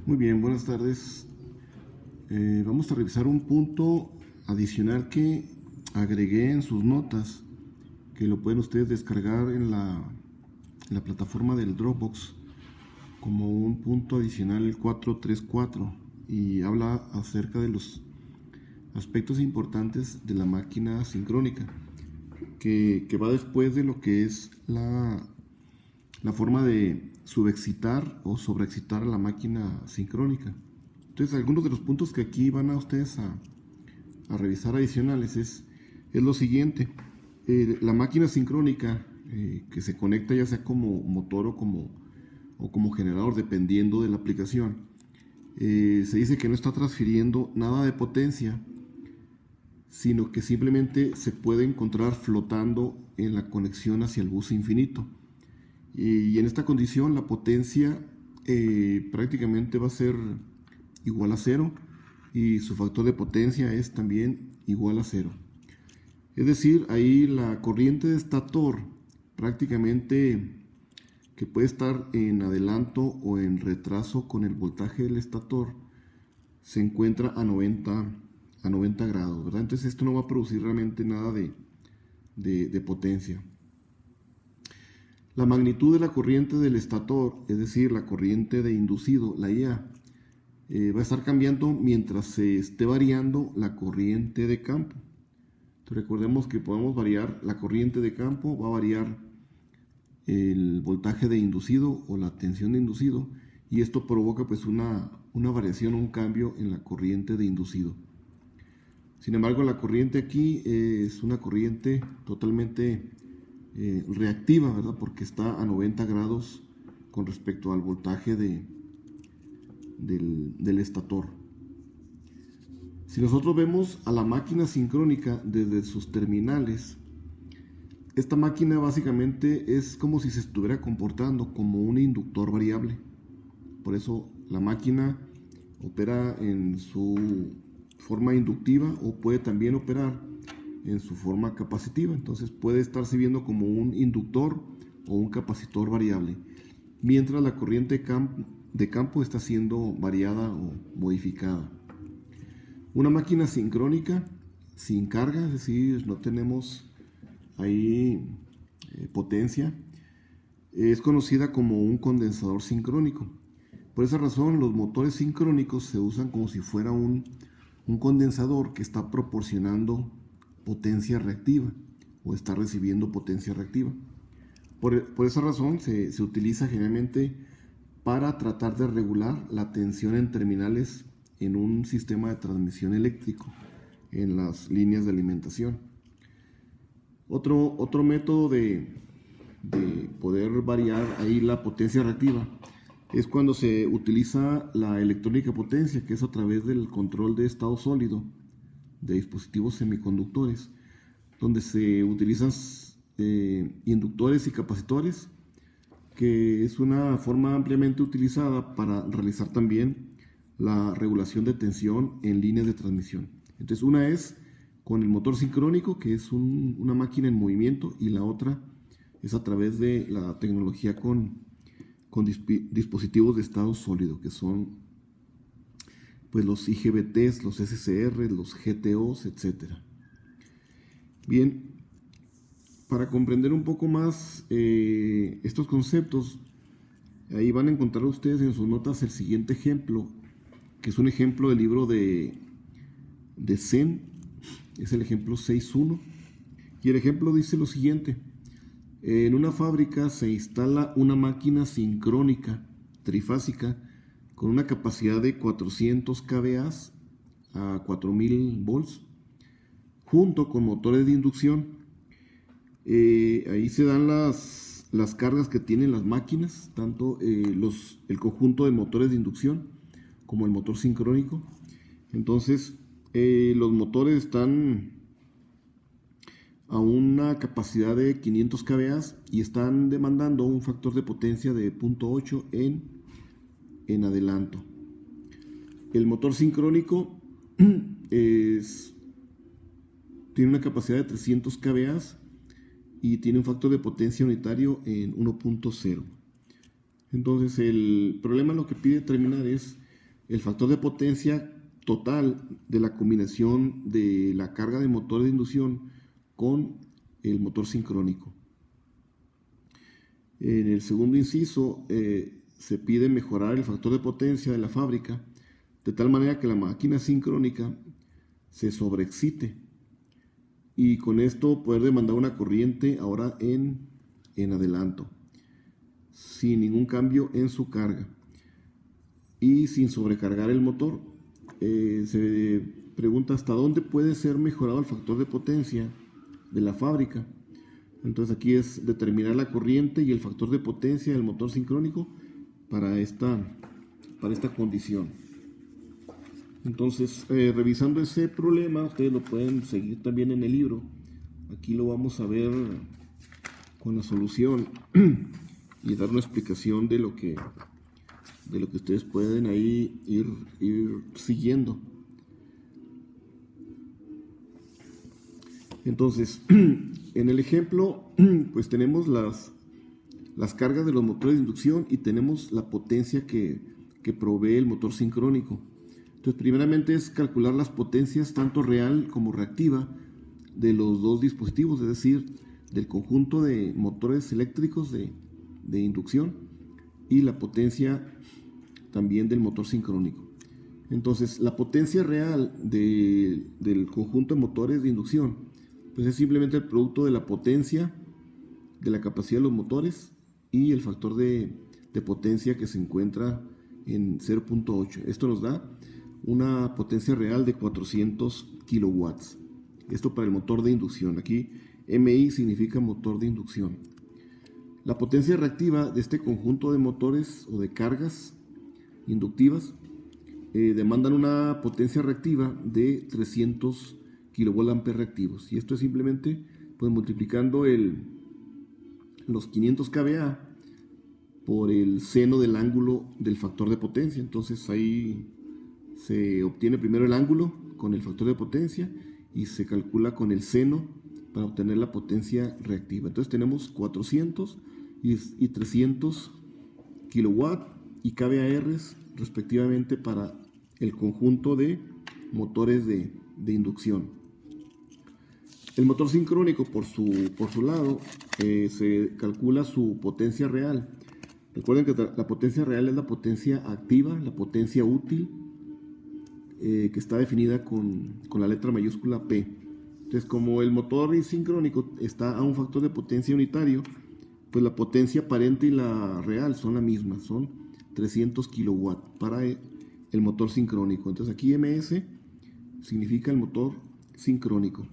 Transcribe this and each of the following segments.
Muy bien, buenas tardes. Vamos a revisar un punto adicional que agregué en sus notas, que lo pueden ustedes descargar en la plataforma del Dropbox como un punto adicional, el 434, y habla acerca de los aspectos importantes de la máquina sincrónica, que va después de lo que es la forma de subexcitar o sobreexcitar a la máquina sincrónica. Entonces, algunos de los puntos que aquí van a ustedes a revisar adicionales es lo siguiente. La máquina sincrónica que se conecta ya sea como motor o como generador, dependiendo de la aplicación, se dice que no está transfiriendo nada de potencia, sino que simplemente se puede encontrar flotando en la conexión hacia el bus infinito. Y en esta condición la potencia prácticamente va a ser igual a cero, y su factor de potencia es también igual a cero. Es decir, ahí la corriente de estator prácticamente, que puede estar en adelanto o en retraso con el voltaje del estator, se encuentra a 90 grados, ¿verdad? Entonces esto no va a producir realmente nada de potencia. La magnitud de la corriente del estator, es decir, la corriente de inducido, la IA, va a estar cambiando mientras se esté variando la corriente de campo. Entonces, recordemos que podemos variar la corriente de campo, va a variar el voltaje de inducido o la tensión de inducido, y esto provoca pues una variación, un cambio en la corriente de inducido. Sin embargo, la corriente aquí es una corriente totalmente reactiva, ¿verdad? Porque está a 90 grados con respecto al voltaje del estator. Si nosotros vemos a la máquina sincrónica desde sus terminales, esta máquina básicamente es como si se estuviera comportando como un inductor variable. Por eso la máquina opera en su forma inductiva o puede también operar en su forma capacitiva. Entonces puede estarse viendo como un inductor o un capacitor variable, mientras la corriente de campo está siendo variada o modificada. Una máquina sincrónica sin carga, es decir, no tenemos ahí potencia, es conocida como un condensador sincrónico. Por esa razón, los motores sincrónicos se usan como si fuera un condensador que está proporcionando potencia reactiva o está recibiendo potencia reactiva. Por esa razón se utiliza generalmente para tratar de regular la tensión en terminales en un sistema de transmisión eléctrico en las líneas de alimentación. Otro método de poder variar ahí la potencia reactiva es cuando se utiliza la electrónica potencia, que es a través del control de estado sólido de dispositivos semiconductores, donde se utilizan inductores y capacitores, que es una forma ampliamente utilizada para realizar también la regulación de tensión en líneas de transmisión. Entonces, una es con el motor sincrónico, que es una máquina en movimiento, y la otra es a través de la tecnología con dispositivos de estado sólido, que son pues los IGBTs, los SCR, los GTOs, etc. Bien, para comprender un poco más estos conceptos, ahí van a encontrar ustedes en sus notas el siguiente ejemplo, que es un ejemplo del libro de Zen, es el ejemplo 6.1, y el ejemplo dice lo siguiente: en una fábrica se instala una máquina sincrónica trifásica con una capacidad de 400 kVA a 4000 volts, junto con motores de inducción. Ahí se dan las cargas que tienen las máquinas, tanto el conjunto de motores de inducción como el motor sincrónico. Entonces, los motores están a una capacidad de 500 kVA y están demandando un factor de potencia de 0.8 en adelanto. El motor sincrónico tiene una capacidad de 300 kVA y tiene un factor de potencia unitario en 1.0. Entonces el problema lo que pide determinar es el factor de potencia total de la combinación de la carga de motor de inducción con el motor sincrónico. En el segundo inciso se pide mejorar el factor de potencia de la fábrica de tal manera que la máquina sincrónica se sobreexcite y con esto poder demandar una corriente ahora en adelanto, sin ningún cambio en su carga y sin sobrecargar el motor. Se pregunta hasta dónde puede ser mejorado el factor de potencia de la fábrica. Entonces aquí es determinar la corriente y el factor de potencia del motor sincrónico para esta condición. Entonces, revisando ese problema, ustedes lo pueden seguir también en el libro. Aquí lo vamos a ver con la solución y dar una explicación de lo que ustedes pueden ahí ir siguiendo. Entonces, en el ejemplo, pues tenemos las cargas de los motores de inducción y tenemos la potencia que provee el motor sincrónico. Entonces, primeramente es calcular las potencias tanto real como reactiva de los dos dispositivos, es decir, del conjunto de motores eléctricos de inducción y la potencia también del motor sincrónico. Entonces, la potencia real del conjunto de motores de inducción, pues es simplemente el producto de la potencia, de la capacidad de los motores y el factor de potencia que se encuentra en 0.8. Esto nos da una potencia real de 400 kilowatts. Esto para el motor de inducción. Aquí MI significa motor de inducción. La potencia reactiva de este conjunto de motores o de cargas inductivas demandan una potencia reactiva de 300 kVA reactivos. Y esto es simplemente pues multiplicando los 500 kVA por el seno del ángulo del factor de potencia. Entonces ahí se obtiene primero el ángulo con el factor de potencia y se calcula con el seno para obtener la potencia reactiva. Entonces tenemos 400 y 300 kilowatt y kVAR respectivamente para el conjunto de motores de inducción. El motor sincrónico por su lado se calcula su potencia real. Recuerden que la potencia real es la potencia activa, la potencia útil, que está definida con la letra mayúscula P. Entonces, como el motor sincrónico está a un factor de potencia unitario, pues la potencia aparente y la real son la misma, son 300 kilowatts para el motor sincrónico. Entonces aquí MS significa el motor sincrónico.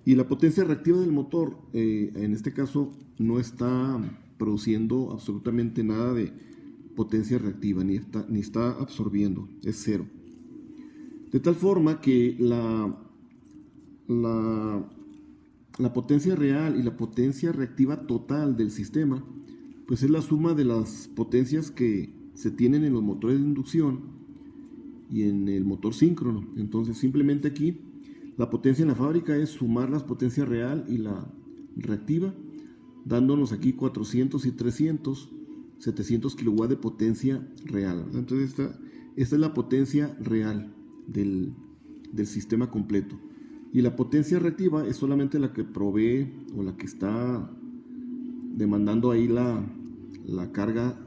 Y la potencia reactiva del motor, en este caso, no está produciendo absolutamente nada de potencia reactiva, ni está absorbiendo, es cero. De tal forma que la potencia real y la potencia reactiva total del sistema, pues es la suma de las potencias que se tienen en los motores de inducción y en el motor síncrono. Entonces simplemente aquí la potencia en la fábrica es sumar las potencias real y la reactiva, dándonos aquí 400 y 300, 700 kilowatts de potencia real. Entonces esta es la potencia real del sistema completo. Y la potencia reactiva es solamente la que provee o la que está demandando ahí la carga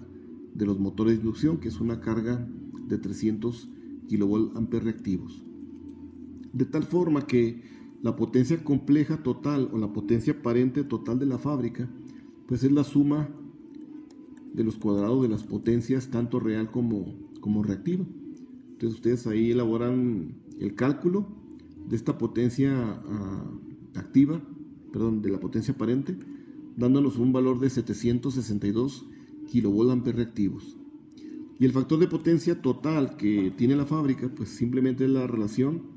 de los motores de inducción, que es una carga de 300 kVA reactivos. De tal forma que la potencia compleja total o la potencia aparente total de la fábrica, pues es la suma de los cuadrados de las potencias tanto real como reactiva. Entonces ustedes ahí elaboran el cálculo de esta potencia activa, de la potencia aparente, dándonos un valor de 762 kVA reactivos. Y el factor de potencia total que tiene la fábrica, pues simplemente es la relación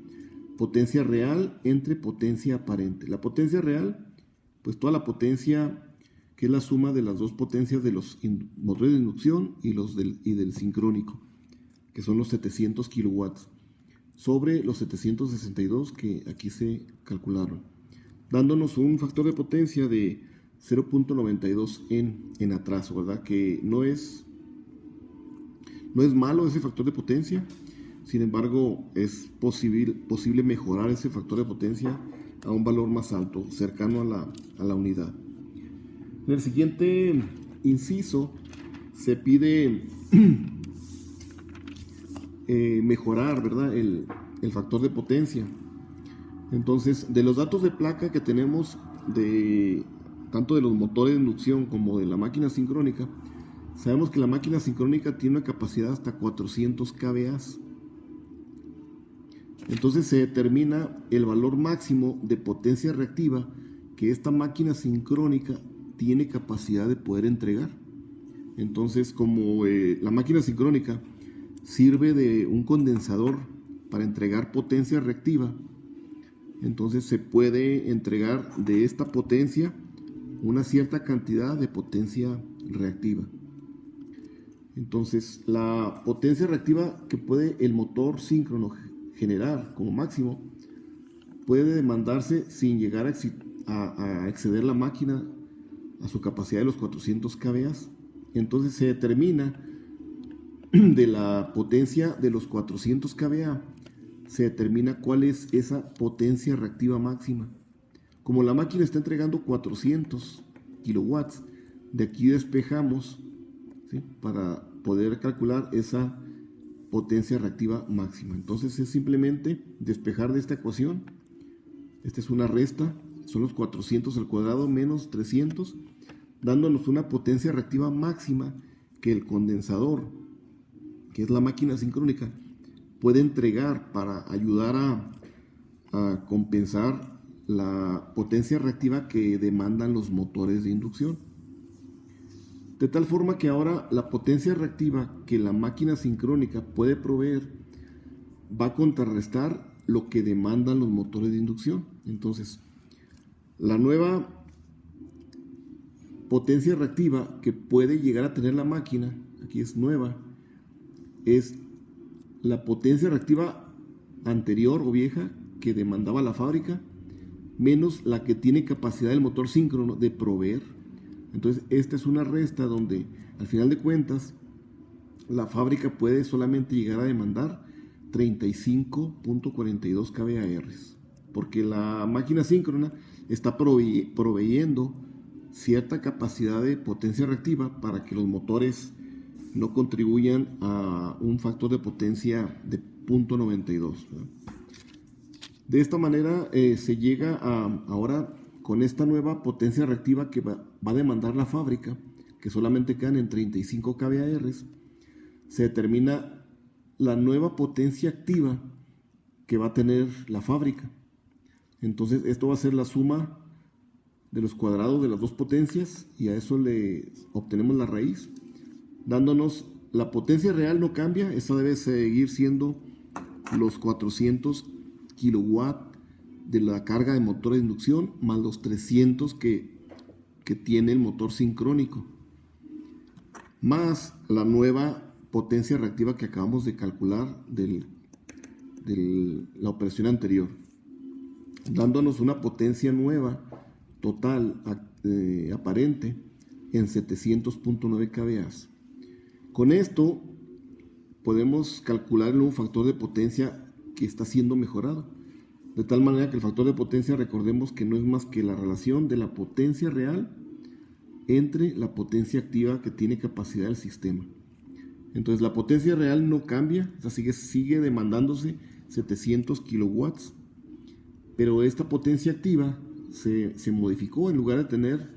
potencia real entre potencia aparente. La potencia real, pues toda la potencia que es la suma de las dos potencias de los motores de inducción y del sincrónico, que son los 700 kilowatts, sobre los 762 que aquí se calcularon, dándonos un factor de potencia de 0.92 en atraso, ¿verdad? Que no es No es malo ese factor de potencia, sin embargo, es posible mejorar ese factor de potencia a un valor más alto, cercano a la unidad. En el siguiente inciso se pide mejorar, ¿verdad?, el factor de potencia. Entonces, de los datos de placa que tenemos tanto de los motores de inducción como de la máquina sincrónica, sabemos que la máquina sincrónica tiene una capacidad hasta 400 kVA. Entonces se determina el valor máximo de potencia reactiva que esta máquina sincrónica tiene capacidad de poder entregar. Entonces, como la máquina sincrónica sirve de un condensador para entregar potencia reactiva, entonces se puede entregar de esta potencia una cierta cantidad de potencia reactiva. Entonces, la potencia reactiva que puede el motor síncrono generar como máximo puede demandarse sin llegar a exceder la máquina a su capacidad de los 400 kVA. Entonces se determina de la potencia de los 400 kVA, se determina cuál es esa potencia reactiva máxima. Como la máquina está entregando 400 kilowatts, de aquí despejamos, ¿sí?, para poder calcular esa potencia reactiva máxima. Entonces es simplemente despejar de esta ecuación. Esta es una resta, son los 400 al cuadrado menos 300, dándonos una potencia reactiva máxima que el condensador, que es la máquina sincrónica, puede entregar para ayudar a compensar la potencia reactiva que demandan los motores de inducción. De tal forma que ahora la potencia reactiva que la máquina sincrónica puede proveer va a contrarrestar lo que demandan los motores de inducción. Entonces, la nueva potencia reactiva que puede llegar a tener la máquina, aquí es nueva, es la potencia reactiva anterior o vieja que demandaba la fábrica, menos la que tiene capacidad del motor síncrono de proveer. Entonces, esta es una resta donde, al final de cuentas, la fábrica puede solamente llegar a demandar 35.42 kVA, porque la máquina síncrona está proveyendo cierta capacidad de potencia reactiva para que los motores no contribuyan a un factor de potencia de 0.92. De esta manera se llega ahora con esta nueva potencia reactiva que va a demandar la fábrica, que solamente quedan en 35 kVA, se determina la nueva potencia activa que va a tener la fábrica. Entonces esto va a ser la suma de los cuadrados de las dos potencias y a eso le obtenemos la raíz, dándonos la potencia real no cambia, esa debe seguir siendo los 400 kilowatts de la carga de motor de inducción más los 300 que tiene el motor sincrónico, más la nueva potencia reactiva que acabamos de calcular de la operación anterior, dándonos una potencia nueva total aparente en 700.9 kVA. Con esto podemos calcular el nuevo factor de potencia que está siendo mejorado, de tal manera que el factor de potencia, recordemos que no es más que la relación de la potencia real entre la potencia activa que tiene capacidad del sistema. Entonces la potencia real no cambia, o sea, sigue demandándose 700 kilowatts, pero esta potencia activa se modificó. En lugar de tener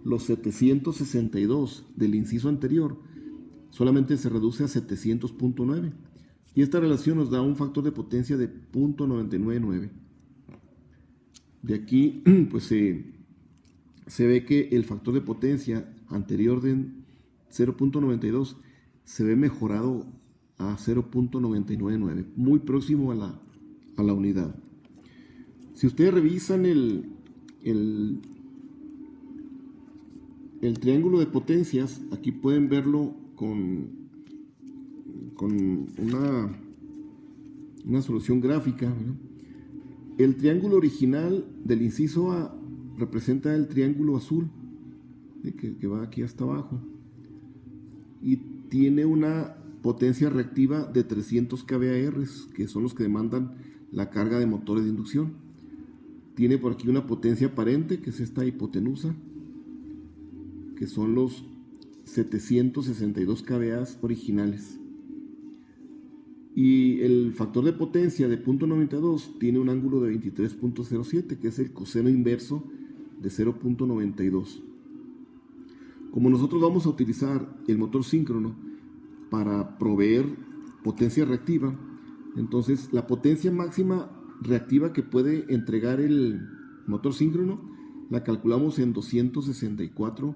los 762 del inciso anterior, solamente se reduce a 700.9, y esta relación nos da un factor de potencia de 0.999. De aquí pues se ve que el factor de potencia anterior de 0.92 se ve mejorado a 0.999, muy próximo a la unidad. Si ustedes revisan el triángulo de potencias, aquí pueden verlo con una solución gráfica, ¿verdad? El triángulo original del inciso A representa el triángulo azul que va aquí hasta abajo y tiene una potencia reactiva de 300 kVAR, que son los que demandan la carga de motores de inducción. Tiene por aquí una potencia aparente, que es esta hipotenusa, que son los 762 kVA originales. Y el factor de potencia de 0.92 tiene un ángulo de 23.07, que es el coseno inverso de 0.92. Como nosotros vamos a utilizar el motor síncrono para proveer potencia reactiva, entonces la potencia máxima reactiva que puede entregar el motor síncrono la calculamos en 264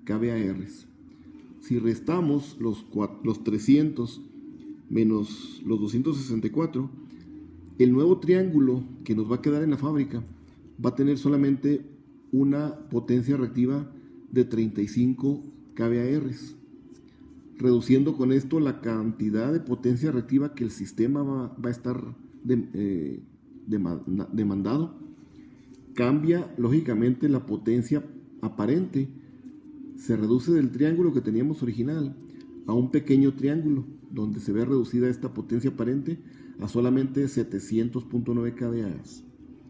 kVAR. Si restamos los 300 menos los 264, el nuevo triángulo que nos va a quedar en la fábrica va a tener solamente una potencia reactiva de 35 kVAR, reduciendo con esto la cantidad de potencia reactiva que el sistema va a estar demandado. Cambia lógicamente la potencia aparente, se reduce del triángulo que teníamos original a un pequeño triángulo donde se ve reducida esta potencia aparente a solamente 700.9 kVA.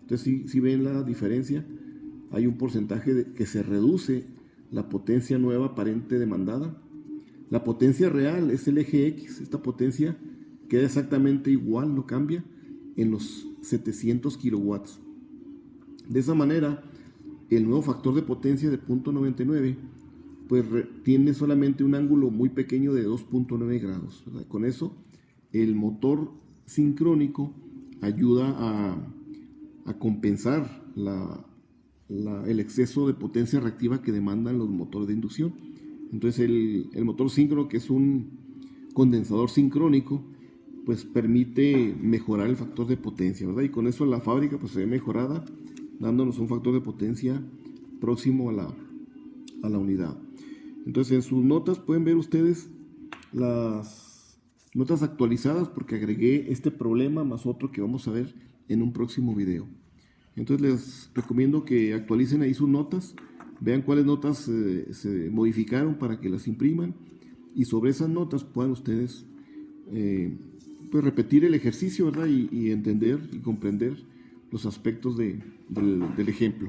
Entonces si ven la diferencia, hay un porcentaje que se reduce la potencia nueva aparente demandada. La potencia real es el eje X, esta potencia queda exactamente igual, no cambia, en los 700 kilowatts. De esa manera, el nuevo factor de potencia de 0.99 pues tiene solamente un ángulo muy pequeño de 2.9 grados. ¿Verdad? Con eso, el motor sincrónico ayuda a compensar el exceso de potencia reactiva que demandan los motores de inducción. Entonces el motor síncrono, que es un condensador sincrónico, pues permite mejorar el factor de potencia, ¿verdad? Y con eso la fábrica pues se ve mejorada, dándonos un factor de potencia próximo a la unidad. Entonces en sus notas pueden ver ustedes las notas actualizadas, porque agregué este problema más otro que vamos a ver en un próximo video. Entonces les recomiendo que actualicen ahí sus notas, vean cuáles notas se modificaron para que las impriman, y sobre esas notas puedan ustedes pues repetir el ejercicio, ¿verdad? Y entender y comprender los aspectos del ejemplo.